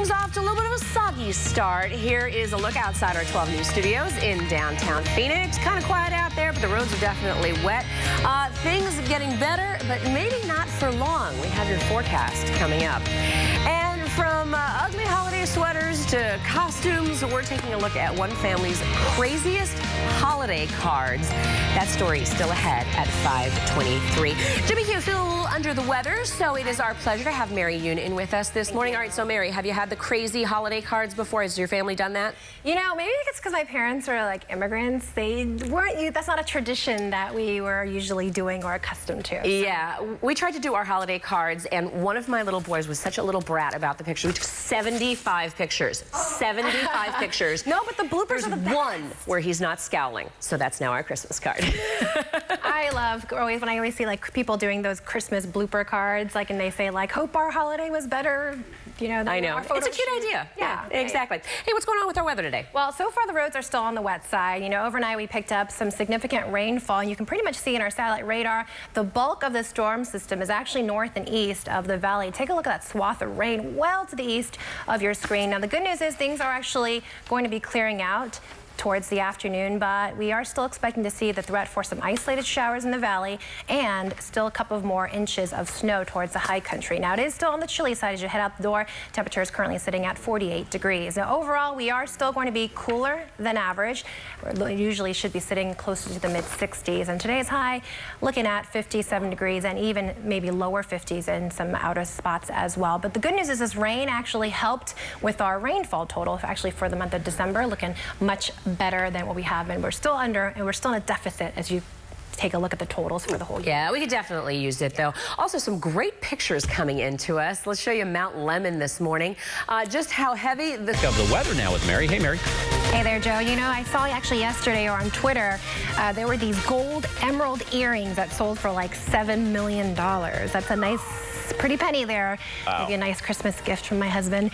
things off to a little bit of a soggy start. Here is a look outside our 12 News studios in downtown Phoenix. Kind of quiet out there, but the roads are definitely wet. Things are getting better, but maybe not for long. We have your forecast coming up. And from ugly holiday sweaters to costumes, we're taking a look at one family's craziest holiday cards. That story is still ahead at 5:23. Jimmy Q feeling a little under the weather, so it is our pleasure to have Mary Yoon in with us this morning. All right, so Mary, have you had the crazy holiday cards before? Has your family done that? You know, maybe it's because my parents are like immigrants. They weren't, that's not a tradition that we were usually doing or accustomed to. So. Yeah, we tried to do our holiday cards, and one of my little boys was such a little brat about the picture. We took 75 pictures. 75 pictures. No, but the bloopers are the best. One where he's not scowling. So that's now our Christmas card. I love when I always see like people doing those Christmas blooper cards, like, and they say like, hope our holiday was better. You know, I know. It's a cute idea. Yeah, exactly. Hey, what's going on with our weather today? Well, so far the roads are still on the wet side. You know, overnight we picked up some significant rainfall. You can pretty much see in our satellite radar, the bulk of the storm system is actually north and east of the valley. Take a look at that swath of rain well to the east of your screen. Now, the good news is things are actually going to be clearing out towards the afternoon, but we are still expecting to see the threat for some isolated showers in the valley and still a couple of more inches of snow towards the high country. Now, it is still on the chilly side as you head out the door. Temperature is currently sitting at 48 degrees. Now, overall, we are still going to be cooler than average. We usually should be sitting closer to the mid-60s, and today's high looking at 57 degrees and even maybe lower 50s in some outer spots as well. But the good news is this rain actually helped with our rainfall total, actually for the month of December, looking much better than what we have been. We're still under, and we're still in a deficit as you take a look at the totals for the whole year. Yeah, we could definitely use it, though. Also, some great pictures coming into us. Let's show you Mount Lemmon this morning. Just how heavy the... Of the weather now with Mary. Hey, Mary. Hey there, Joe. You know, I saw actually yesterday or on Twitter, there were these gold emerald earrings that sold for like $7 million. That's a nice, pretty penny there. Wow. Maybe a nice Christmas gift from my husband.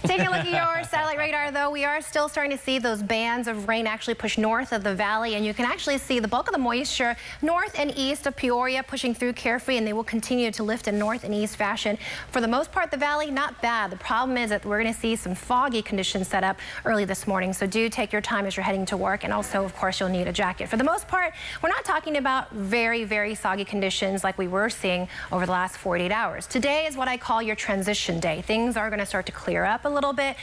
Taking a look at your satellite radar, though, we are still starting to see those bands of rain actually push north of the valley, and you can actually see the bulk of the moisture north and east of Peoria pushing through Carefree, and they will continue to lift in north and east fashion. For the most part, the valley, not bad. The problem is that we're going to see some foggy conditions set up early this morning, so do take your time as you're heading to work, and also, of course, you'll need a jacket. For the most part, we're not talking about very, very soggy conditions like we were seeing over the last 48 hours. Today is what I call your transition day. Things are going to start to clear up a little bit,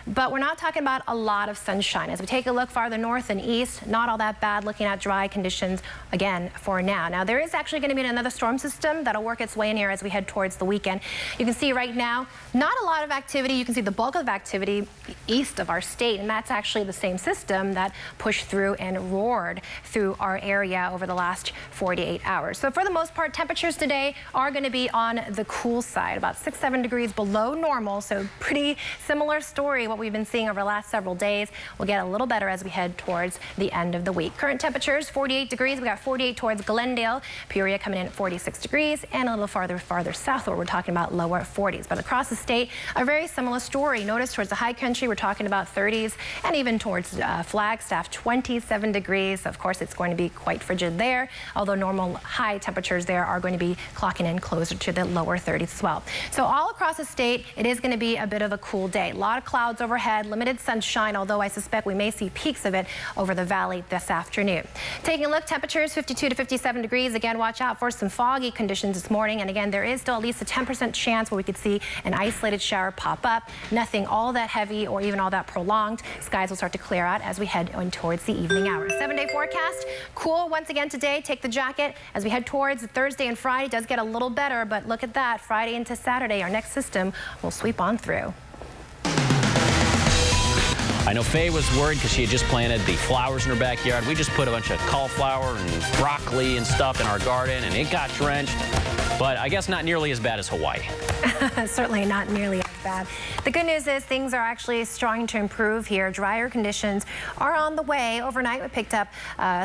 but we're not talking about a lot of sunshine. As we take a look farther north and east, not all that bad, looking at dry conditions again for now. Now, there is actually going to be another storm system that'll work its way in here as we head towards the weekend. You can see right now, not a lot of activity. You can see the bulk of activity east of our state, and that's actually the same system that pushed through and roared through our area over the last 48 hours. So for the most part, temperatures today are going to be on the cool side, about 6-7 degrees below normal, so pretty similar story what we've been seeing over the last several days. We'll get a little better as we head towards the end of the week. Current temperatures 48 degrees. We got 48 towards Glendale, Peoria coming in at 46 degrees, and a little farther south where we're talking about lower 40s. But across the state, a very similar story. Notice towards the high country, we're talking about 30s, and even towards Flagstaff, 27 degrees. Of course, it's going to be quite frigid there, although normal high temperatures there are going to be clocking in closer to the lower 30s as well. So all across the state, it is going to be a bit of a cool day. A lot of clouds overhead, limited sunshine, although I suspect we may see peaks of it over the valley this afternoon. Taking a look, temperatures 52 to 57 degrees. Again, watch out for some foggy conditions this morning. And again, there is still at least a 10% chance where we could see an isolated shower pop up. Nothing all that heavy or even all that prolonged. Skies will start to clear out as we head on towards the evening hours. 7-day forecast, cool once again today. Take the jacket as we head towards Thursday and Friday. It does get a little better, but look at that. Friday into Saturday, our next system will sweep on through. I know Faye was worried because she had just planted the flowers in her backyard. We just put a bunch of cauliflower and broccoli and stuff in our garden, and it got drenched. But I guess not nearly as bad as Hawaii. Certainly not nearly as bad. The good news is things are actually starting to improve here. Drier conditions are on the way. Overnight, we picked up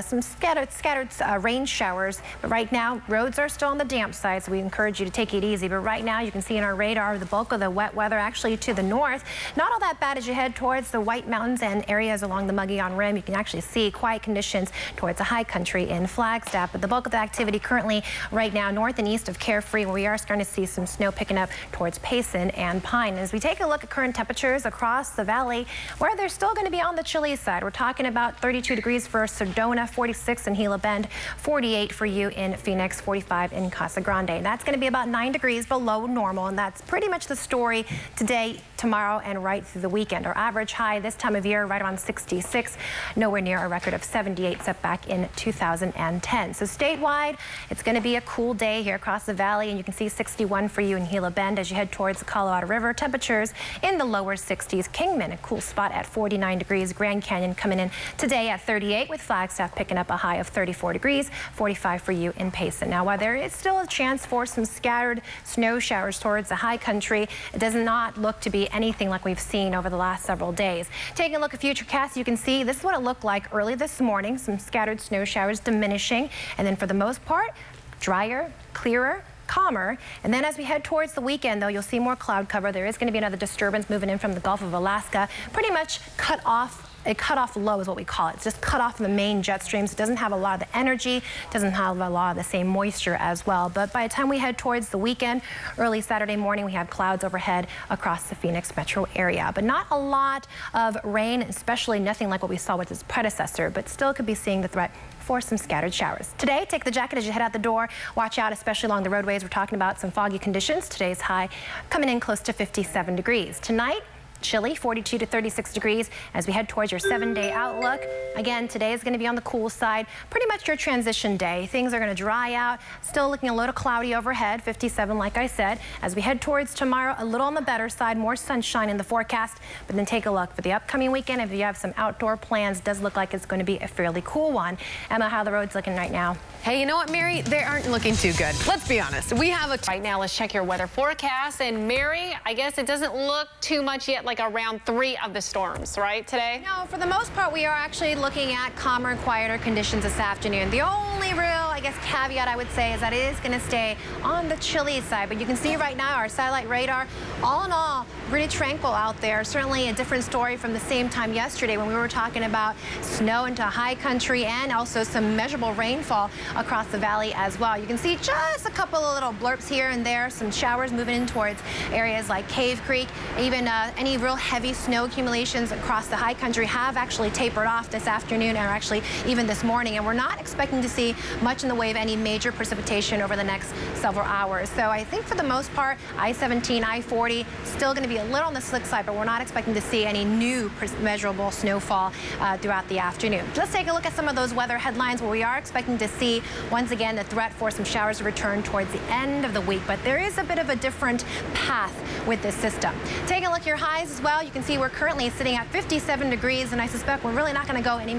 some scattered rain showers. But right now, roads are still on the damp side, so we encourage you to take it easy. But right now, you can see in our radar the bulk of the wet weather actually to the north. Not all that bad as you head towards the White Mountains and areas along the Mogollon Rim. You can actually see quiet conditions towards the high country in Flagstaff. But the bulk of the activity currently right now north and east of Carefree, where we are starting to see some snow picking up towards Payson and Pine. sunshine. As we take a look at current temperatures across the valley, where they're still going to be on the chilly side. We're talking about 32 degrees for Sedona, 46 in Gila Bend, 48 for you in Phoenix, 45 in Casa Grande. And that's going to be about 9 degrees below normal, and that's pretty much the story today, tomorrow, and right through the weekend. Our average high this time of year right around 66, nowhere near a record of 78 set back in 2010. So statewide, it's going to be a cool day here across the valley, and you can see 61 for you in Gila Bend as you head towards the Colorado River. Temperatures in the lower 60s. Kingman, a cool spot at 49 degrees. Grand Canyon coming in today at 38, with Flagstaff picking up a high of 34 degrees, 45 for you in Payson. Now, while there is still a chance for some scattered snow showers towards the high country, it does not look to be anything like we've seen over the last several days. Taking a look at futurecast, you can see this is what it looked like early this morning. Some scattered snow showers diminishing, and then for the most part, drier, clearer, calmer. And then as we head towards the weekend, though, you'll see more cloud cover. There is going to be another disturbance moving in from the Gulf of Alaska. Pretty much a cutoff low is what we call it. It's just cut off the main jet streams. It doesn't have a lot of the energy, doesn't have a lot of the same moisture as well. But by the time we head towards the weekend, early Saturday morning, we have clouds overhead across the Phoenix metro area. But not a lot of rain, especially nothing like what we saw with its predecessor, but still could be seeing the threat for some scattered showers. Today, take the jacket as you head out the door. Watch out, especially along the roadways. We're talking about some foggy conditions. Today's high coming in close to 57 degrees. Tonight, chilly, 42 to 36 degrees as we head towards your 7-day outlook. Again, today is going to be on the cool side. Pretty much your transition day. Things are going to dry out. Still looking a little cloudy overhead, 57 like I said. As we head towards tomorrow, a little on the better side, more sunshine in the forecast. But then take a look for the upcoming weekend. If you have some outdoor plans, it does look like it's going to be a fairly cool one. Emma, how are the roads looking right now? Hey, you know what, Mary? They aren't looking too good. Let's be honest. We have a... Right now, let's check your weather forecast. And Mary, I guess it doesn't look too much yet like around 3 of the storms, right, today? No, for the most part, we are actually looking at calmer and quieter conditions this afternoon. The only real, I guess, caveat I would say is that it is going to stay on the chilly side. But you can see right now our satellite radar, all in all, pretty tranquil out there. Certainly a different story from the same time yesterday when we were talking about snow into high country and also some measurable rainfall across the valley as well. You can see just a couple of little blurps here and there, some showers moving in towards areas like Cave Creek. Even any real heavy snow accumulations across the high country have actually tapered off this afternoon, or actually even this morning, and we're not expecting to see much in the way of any major precipitation over the next several hours. So I think for the most part, I-17, I-40 still going to be a little on the slick side, but we're not expecting to see any new measurable snowfall throughout the afternoon. Let's take a look at some of those weather headlines where we are expecting to see once again the threat for some showers to return towards the end of the week, but there is a bit of a different path with this system. Taking a look at your highs as well, you can see we're currently sitting at 57 degrees, and I suspect we're really not going to go any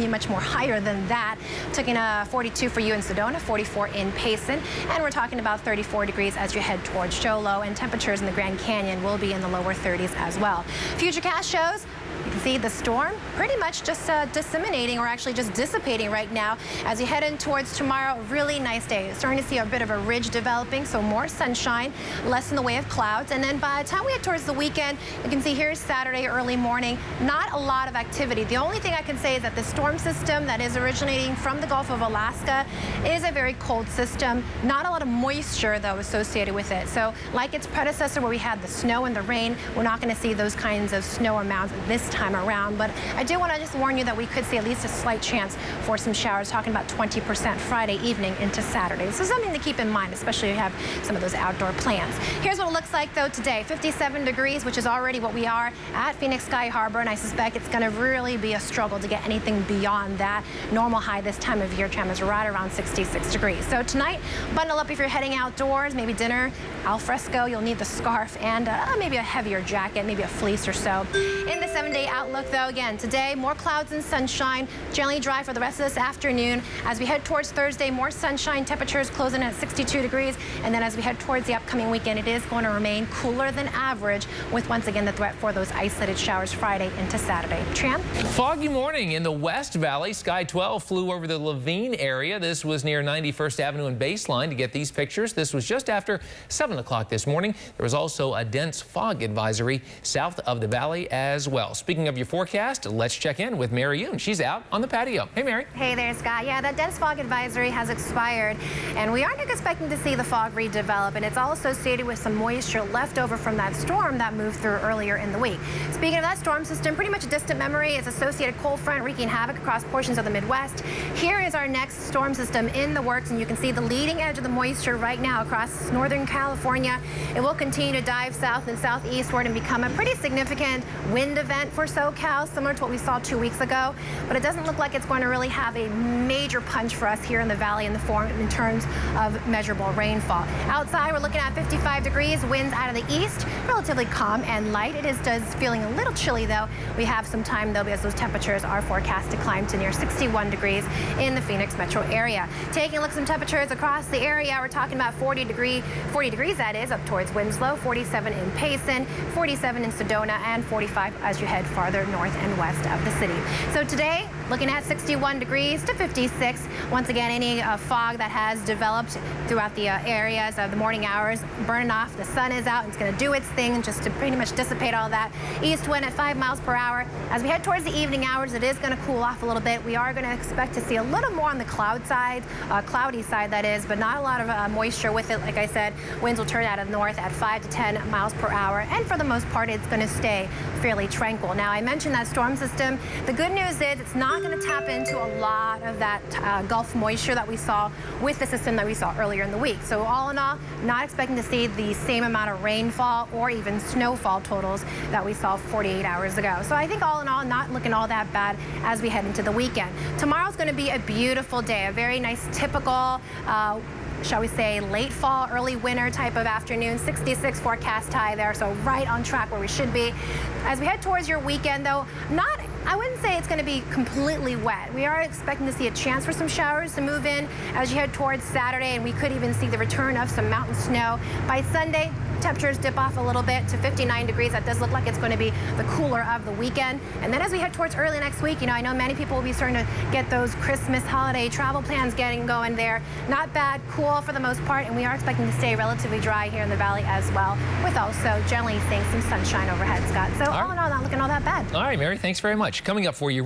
much more higher than that. Taking a 42 for you in Sedona, 44 in Payson, and we're talking about 34 degrees as you head towards Cholo, and temperatures in the Grand Canyon will be in the lower 30s as well. Futurecast shows you can see the storm pretty much just disseminating, or actually just dissipating right now as you head in towards tomorrow. Really nice day. Starting to see a bit of a ridge developing, so more sunshine, less in the way of clouds. And then by the time we head towards the weekend, you can see here's Saturday early morning, not a lot of activity. The only thing I can say is that the storm system that is originating from the Gulf of Alaska is a very cold system. Not a lot of moisture, though, associated with it. So like its predecessor where we had the snow and the rain, we're not going to see those kinds of snow amounts this time around. But I do want to just warn you that we could see at least a slight chance for some showers, talking about 20% Friday evening into Saturday. So something to keep in mind, especially if you have some of those outdoor plans. Here's what it looks like, though, today. 57 degrees, which is already what we are at Phoenix Sky Harbor, and I suspect it's going to really be a struggle to get anything beyond that. Normal high this time of year, is right around 66 degrees. So tonight, bundle up if you're heading outdoors, maybe dinner, al fresco. You'll need the scarf and maybe a heavier jacket, maybe a fleece or so. In the 7-day outlook, though, again, today, more clouds and sunshine, generally dry for the rest of this afternoon. As we head towards Thursday, more sunshine, temperatures closing at 62 degrees. And then as we head towards the upcoming weekend, it is going to remain cooler than average, with once again the threat for those isolated showers Friday into Saturday. Tram? Foggy morning in the West Valley. Sky 12 flew over the Lavine area. This was near 91st Avenue and Baseline to get these pictures. This was just after 7 o'clock this morning. There was also a dense fog advisory south of the valley as well. Speaking of your forecast, let's check in with Mary Yoon. She's out on the patio. Hey, Mary. Hey there, Scott. Yeah, that dense fog advisory has expired, and we aren't expecting to see the fog redevelop, and it's all associated with some moisture left over from that storm that moved through earlier in the week. Speaking of that storm system, pretty much a distant memory. It's associated cold front wreaking havoc across portions of the Midwest. Here is our next storm system in the works, and you can see the leading edge of the moisture right now across northern California. It will continue to dive south and southeastward and become a pretty significant wind event for SoCal, similar to what we saw 2 weeks ago. But it doesn't look like it's going to really have a major punch for us here in the valley in terms of measurable rainfall. Outside, we're looking at 55 degrees, winds out of the east, relatively calm and light. It is feeling a little chilly, though. We have some time, though, because those temperatures are forecast to climb to near 61 degrees in the Phoenix metro area. Taking a look at some temperatures across the area, we're talking about 40 degrees that is, up towards Winslow, 47 in Payson, 47 in Sedona, and 45 as you head farther north and west of the city. So today, looking at 61 degrees to 56. Once again, any fog that has developed throughout the areas of the morning hours burning off. The sun is out and it's going to do its thing just to pretty much dissipate all that. East wind at 5 miles per hour. As we head towards the evening hours, it is going to cool off a little bit. We are going to expect to see a little more on the cloudy side that is, but not a lot of moisture with it. Like I said, winds will turn out of the north at 5 to 10 miles per hour, and for the most part, it's going to stay fairly tranquil. Now, I mentioned that storm system. The good news is it's not going to tap into a lot of that Gulf moisture that we saw with the system that we saw earlier in the week. So all in all, not expecting to see the same amount of rainfall or even snowfall totals that we saw 48 hours ago. So I think all in all, not looking all that bad as we head into the weekend. Tomorrow's going to be a beautiful day, a very nice typical shall we say, late fall, early winter type of afternoon. 66 forecast high there, so right on track where we should be. As we head towards your weekend, though, I wouldn't say it's going to be completely wet. We are expecting to see a chance for some showers to move in as you head towards Saturday, and we could even see the return of some mountain snow. By Sunday, temperatures dip off a little bit to 59 degrees. That does look like it's going to be the cooler of the weekend. And then as we head towards early next week, I know many people will be starting to get those Christmas holiday travel plans getting going there. Not bad, cool for the most part, and we are expecting to stay relatively dry here in the valley as well, with also generally seeing some sunshine overhead, Scott. So all in all, not looking all that bad. All right, Mary, thanks very much. Coming up for you